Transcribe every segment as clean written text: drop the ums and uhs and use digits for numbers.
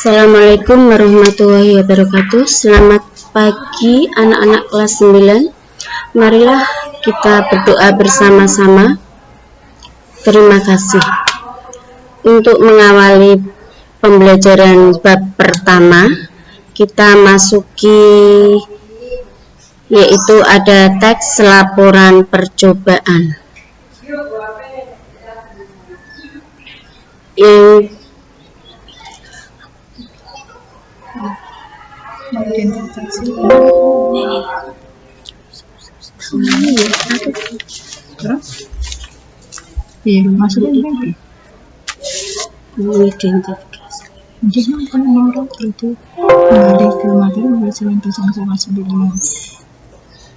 Assalamualaikum warahmatullahi wabarakatuh. Selamat pagi anak-anak kelas 9. Marilah kita berdoa bersama-sama. Terima kasih. Untuk mengawali pembelajaran bab pertama, kita masuki yaitu ada teks laporan percobaan.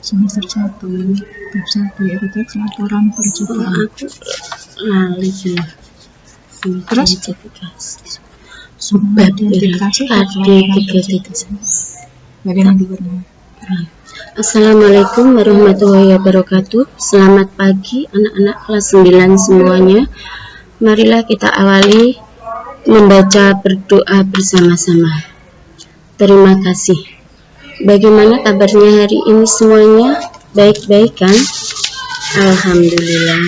Semester 1 bab 1 yaitu teks laporan percobaan. Terus bab identifikasi bagian yang Assalamualaikum warahmatullahi wabarakatuh. Selamat pagi anak-anak kelas 9 semuanya. Marilah kita awali membaca berdoa bersama-sama. Terima kasih. Bagaimana kabarnya hari ini semuanya? Baik-baik kan? Alhamdulillah.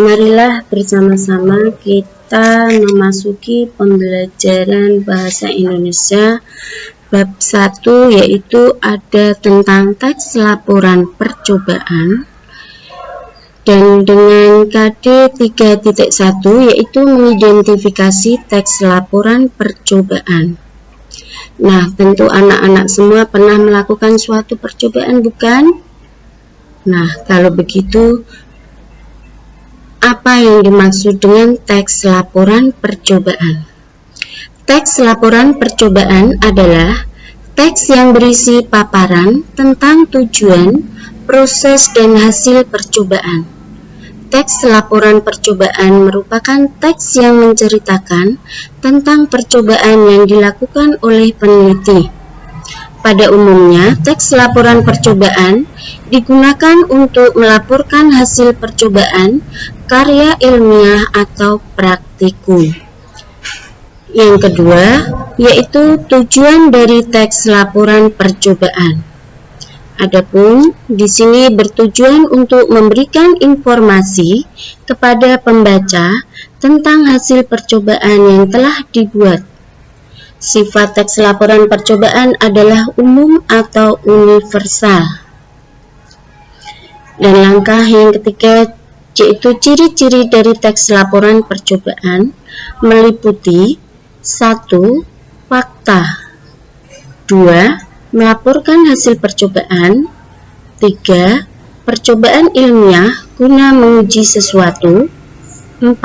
Marilah bersama-sama kita memasuki pembelajaran bahasa Indonesia bab 1, yaitu ada tentang teks laporan percobaan, dan dengan KD 3.1 yaitu mengidentifikasi teks laporan percobaan. Nah, tentu anak-anak semua pernah melakukan suatu percobaan, bukan? Nah, kalau begitu, apa yang dimaksud dengan teks laporan percobaan? Teks laporan percobaan adalah teks yang berisi paparan tentang tujuan, proses, dan hasil percobaan. Teks laporan percobaan merupakan teks yang menceritakan tentang percobaan yang dilakukan oleh peneliti. Pada umumnya, teks laporan percobaan digunakan untuk melaporkan hasil percobaan, karya ilmiah, atau praktikum. Yang kedua, yaitu tujuan dari teks laporan percobaan. Adapun di sini bertujuan untuk memberikan informasi kepada pembaca tentang hasil percobaan yang telah dibuat. Sifat teks laporan percobaan adalah umum atau universal. Dan langkah yang ketiga, yaitu ciri-ciri dari teks laporan percobaan, meliputi 1. Fakta. 2. Melaporkan hasil percobaan. 3. Percobaan ilmiah guna menguji sesuatu. 4.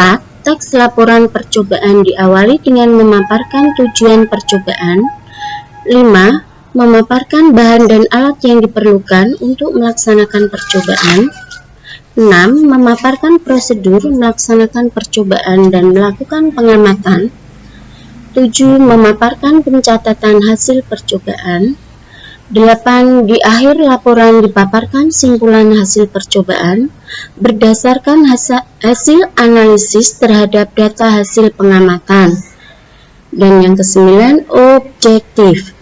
Teks laporan percobaan diawali dengan memaparkan tujuan percobaan. 5. Memaparkan bahan dan alat yang diperlukan untuk melaksanakan percobaan. 6. Memaparkan prosedur melaksanakan percobaan dan melakukan pengamatan. 7. Memaparkan pencatatan hasil percobaan. 8. Di akhir laporan dipaparkan simpulan hasil percobaan berdasarkan hasil analisis terhadap data hasil pengamatan. Dan yang ke-9, objektif.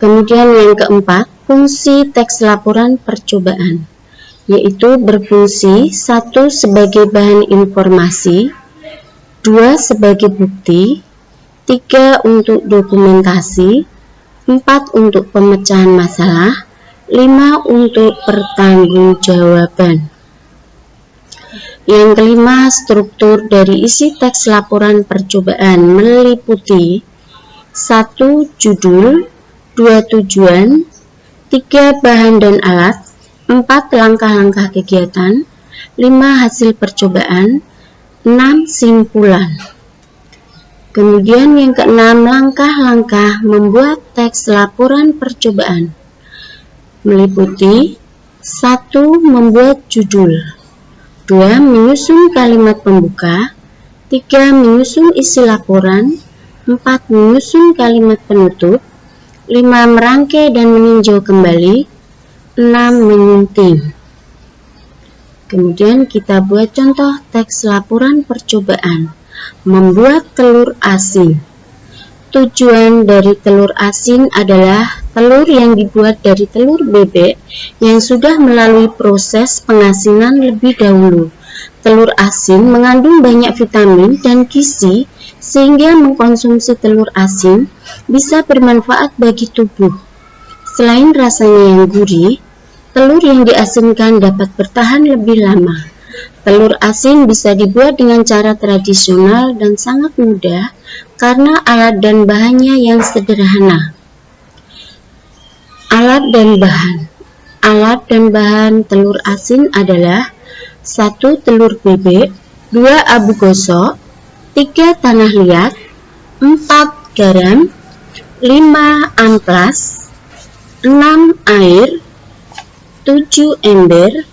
Kemudian yang keempat, fungsi teks laporan percobaan, yaitu berfungsi 1. Sebagai bahan informasi, 2. Sebagai bukti, 3. Untuk dokumentasi, 4. Untuk pemecahan masalah, 5. Untuk pertanggungjawaban. Yang kelima, struktur dari isi teks laporan percobaan meliputi 1. Judul, 2. Tujuan, 3. Bahan dan alat, 4. Langkah-langkah kegiatan, 5. Hasil percobaan, 6. Simpulan. Kemudian yang keenam, langkah-langkah membuat teks laporan percobaan meliputi 1. Membuat judul, 2. Menyusun kalimat pembuka, 3. Menyusun isi laporan, 4. Menyusun kalimat penutup, 5. Merangkai dan meninjau kembali, 6. Menyunting. Kemudian kita buat contoh teks laporan percobaan. membuat telur asin. Tujuan dari telur asin adalah telur yang dibuat dari telur bebek yang sudah melalui proses pengasinan lebih dahulu. Telur asin mengandung banyak vitamin dan gizi sehingga mengkonsumsi telur asin bisa bermanfaat bagi tubuh. Selain rasanya yang gurih, telur yang diasinkan dapat bertahan lebih lama. Telur asin bisa dibuat dengan cara tradisional dan sangat mudah karena alat dan bahannya yang sederhana. Alat dan bahan telur asin adalah 1 telur bebek, 2 abu gosok, 3 tanah liat, 4 garam, 5 amplas, 6 air, 7 ember,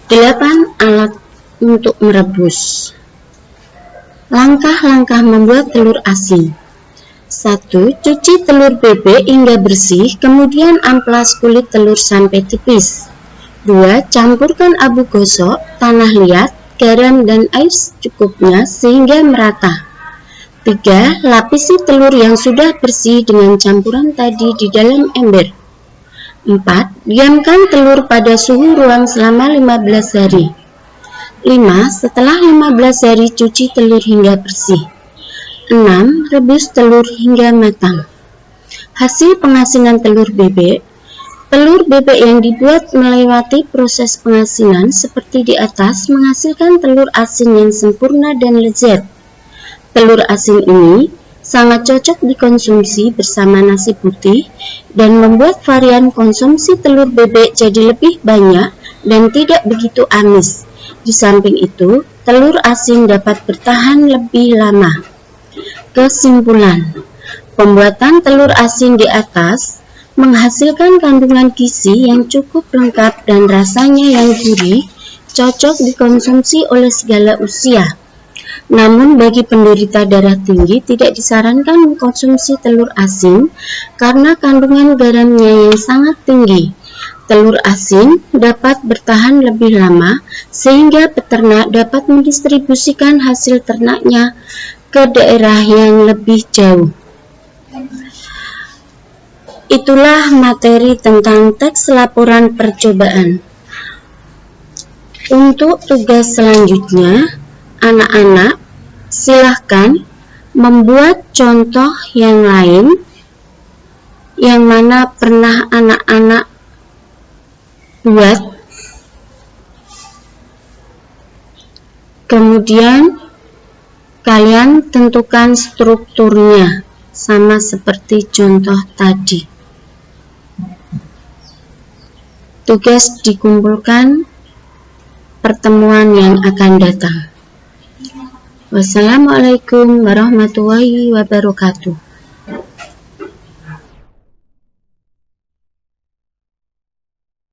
8 alat untuk merebus. Langkah-langkah membuat telur asin. 1. Cuci telur bebek hingga bersih, kemudian amplas kulit telur sampai tipis. 2. Campurkan abu gosok, tanah liat, garam dan air secukupnya sehingga merata. 3. Lapisi telur yang sudah bersih dengan campuran tadi di dalam ember. 4. Diamkan telur pada suhu ruang selama 15 hari. 5. Setelah 15 hari cuci telur hingga bersih. 6. Rebus telur hingga matang. Hasil pengasinan telur bebek. Telur bebek yang dibuat melewati proses pengasinan seperti di atas menghasilkan telur asin yang sempurna dan lezat. Telur asin ini sangat cocok dikonsumsi bersama nasi putih dan membuat varian konsumsi telur bebek jadi lebih banyak dan tidak begitu amis. Di samping itu, telur asin dapat bertahan lebih lama. Kesimpulan, pembuatan telur asin di atas menghasilkan kandungan gizi yang cukup lengkap dan rasanya yang gurih, cocok dikonsumsi oleh segala usia. Namun bagi penderita darah tinggi tidak disarankan mengkonsumsi telur asin karena kandungan garamnya yang sangat tinggi. Telur asin dapat bertahan lebih lama sehingga peternak dapat mendistribusikan hasil ternaknya ke daerah yang lebih jauh. Itulah materi tentang teks laporan percobaan. Untuk tugas selanjutnya, anak-anak silahkan membuat contoh yang lain yang mana pernah anak-anak buat. Kemudian kalian tentukan strukturnya sama seperti contoh tadi. Tugas dikumpulkan pertemuan yang akan datang. Wassalamualaikum warahmatullahi wabarakatuh.